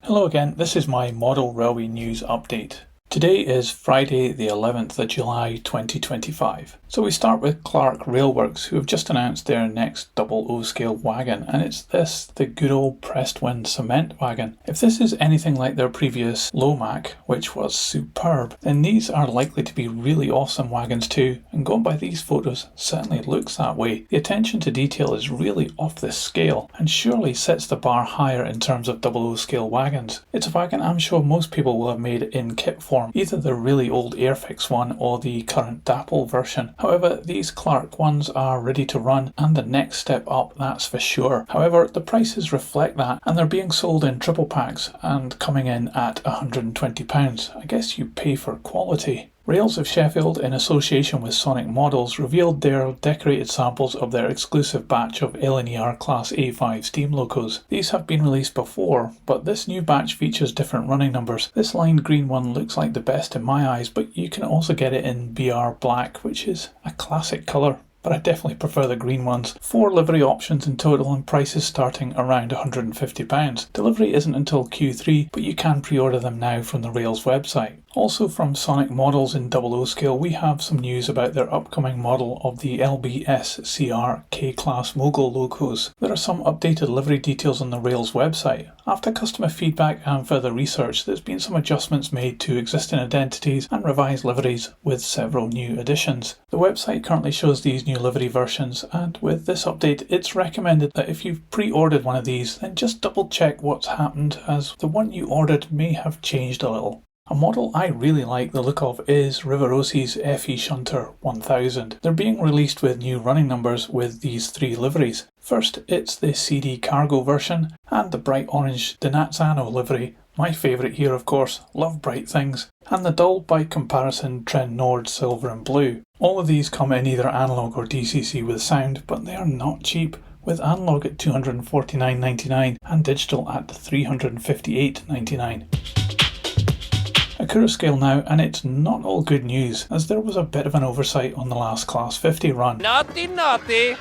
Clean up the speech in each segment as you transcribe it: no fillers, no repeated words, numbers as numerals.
Hello again, this is my model railway news update. Today is Friday the 11th of July 2025. So we start with Clark Railworks, who have just announced their next 00 scale wagon, and it's this, the good old pressed wind cement wagon. If this is anything like their previous Lomac, which was superb, then these are likely to be really awesome wagons too, and going by these photos certainly looks that way. The attention to detail is really off this scale, and surely sets the bar higher in terms of 00 scale wagons. It's a wagon I'm sure most people will have made in kit form, either the really old Airfix one or the current Dapol version. However, these Clark ones are ready to run and the next step up, that's for sure. However, the prices reflect that, and they're being sold in triple packs and coming in at £120. I guess you pay for quality. Rails of Sheffield, in association with Sonic Models, revealed their decorated samples of their exclusive batch of LNER Class A5 steam locos. These have been released before, but this new batch features different running numbers. This lime green one looks like the best in my eyes, but you can also get it in BR Black, which is a classic colour. But I definitely prefer the green ones. 4 livery options in total and prices starting around £150. Delivery isn't until Q3, but you can pre-order them now from the Rails website. Also from Sonic Models in 00 scale, we have some news about their upcoming model of the LBS-CR K-Class Mogul locos. There are some updated livery details on the Rails website. After customer feedback and further research, there's been some adjustments made to existing identities and revised liveries with several new additions. The website currently shows these new livery versions, and with this update it's recommended that if you've pre-ordered one of these, then just double check what's happened, as the one you ordered may have changed a little. A model I really like the look of is Rivarossi's FE Shunter 1000. They're being released with new running numbers with these 3 liveries. First, it's the CD Cargo version and the bright orange Denazzano livery. My favourite here, of course, love bright things. And the dull by comparison Trend Nord Silver and Blue. All of these come in either analog or DCC with sound, but they are not cheap, with analog at £249.99 and digital at £358.99. Accurascale now, and it's not all good news, as there was a bit of an oversight on the last Class 50 run. Naughty, naughty!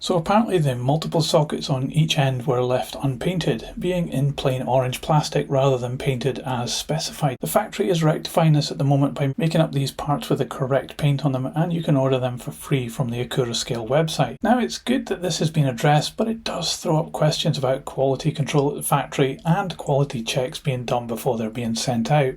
So apparently the multiple sockets on each end were left unpainted, being in plain orange plastic rather than painted as specified. The factory is rectifying this at the moment by making up these parts with the correct paint on them, and you can order them for free from the Accurascale website. Now, it's good that this has been addressed, but it does throw up questions about quality control at the factory and quality checks being done before they're being sent out.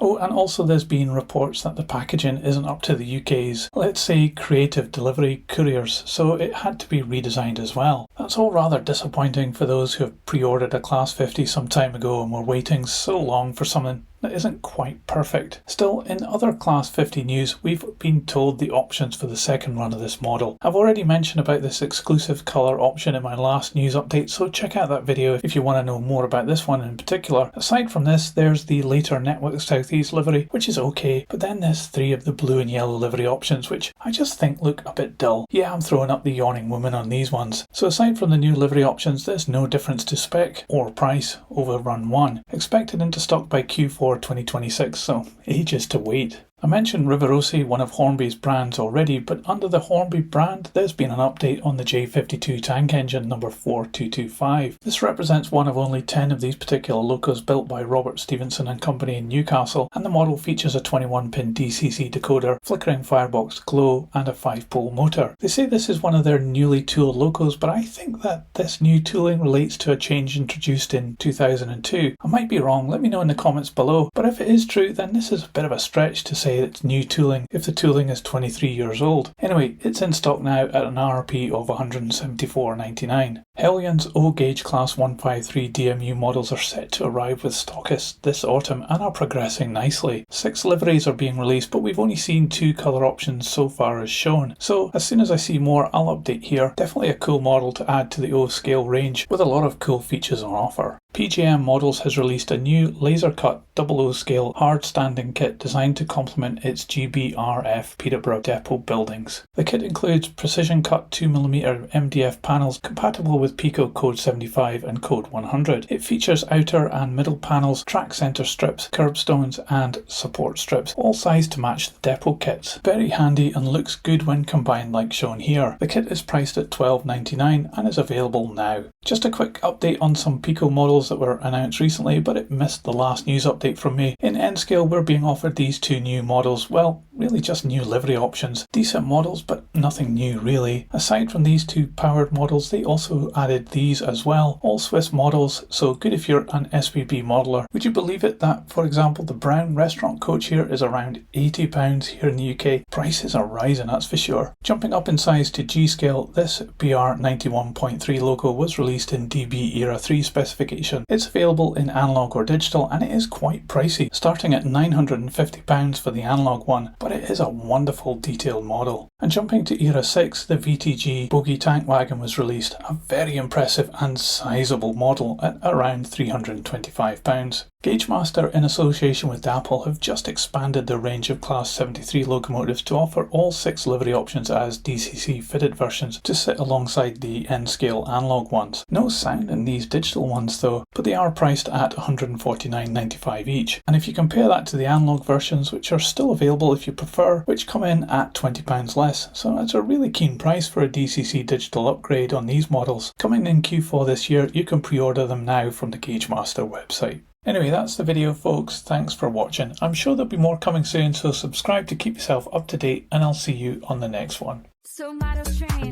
Oh, and also there's been reports that the packaging isn't up to the UK's, let's say, creative delivery couriers, so it had to be redesigned as well. That's all rather disappointing for those who have pre-ordered a Class 50 some time ago and were waiting so long for something that isn't quite perfect. Still, in other Class 50 news, we've been told the options for the second run of this model. I've already mentioned about this exclusive colour option in my last news update, so check out that video if you want to know more about this one in particular. Aside from this, there's the later Network Southeast livery, which is okay, but then there's 3 of the blue and yellow livery options, which I just think look a bit dull. Yeah, I'm throwing up the yawning woman on these ones. So aside from the new livery options, there's no difference to spec or price over run 1. Expected into stock by Q4 2026, so ages to wait. I mentioned Rivarossi, one of Hornby's brands already, but under the Hornby brand there's been an update on the J52 tank engine number 4225. This represents one of only 10 of these particular locos built by Robert Stevenson and Company in Newcastle, and the model features a 21-pin DCC decoder, flickering firebox glow and a 5-pole motor. They say this is one of their newly tooled locos, but I think that this new tooling relates to a change introduced in 2002. I might be wrong, let me know in the comments below, but if it is true then this is a bit of a stretch to say it's new tooling if the tooling is 23 years old. Anyway, it's in stock now at an RRP of £174.99. Heljan's O-Gauge Class 153 DMU models are set to arrive with stockists this autumn and are progressing nicely. 6 liveries are being released, but we've only seen 2 colour options so far as shown. So as soon as I see more, I'll update here. Definitely a cool model to add to the O-scale range with a lot of cool features on offer. PJM Models has released a new laser-cut 00 scale hard-standing kit designed to complement its GBRF Peterborough depot buildings. The kit includes precision-cut 2mm MDF panels compatible with Piko code 75 and code 100. It features outer and middle panels, track centre strips, curbstones and support strips, all sized to match the depot kits. Very handy and looks good when combined like shown here. The kit is priced at £12.99 and is available now. Just a quick update on some Piko models that were announced recently, but it missed the last news update from me. In N-Scale, we're being offered these two new models. Well, really just new livery options. Decent models, but nothing new really. Aside from these two powered models, they also added these as well. All Swiss models, so good if you're an SPB modeler. Would you believe it that, for example, the brown restaurant coach here is around £80 here in the UK? Prices are rising, that's for sure. Jumping up in size to G-Scale, this BR91.3 loco was released in DB Era 3 specification. It's available in analog or digital, and it is quite pricey, starting at £950 for the analog one, but it is a wonderful detailed model. And jumping to Era 6, the VTG Bogie Tank Wagon was released, a very impressive and sizable model at around £325. Gaugemaster, in association with Dapol, have just expanded their range of Class 73 locomotives to offer all 6 livery options as DCC fitted versions to sit alongside the N-Scale analog ones. No sound in these digital ones though, but they are priced at £149.95 each. And if you compare that to the analog versions, which are still available if you prefer, which come in at £20 less, so it's a really keen price for a DCC digital upgrade on these models. Coming in Q4 this year, you can pre-order them now from the Gaugemaster website. Anyway, that's the video folks, thanks for watching. I'm sure there'll be more coming soon, so subscribe to keep yourself up to date, and I'll see you on the next one. So model train,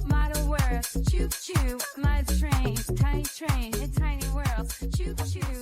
model world, choo choo, model train, tiny in tiny worlds, choo choo.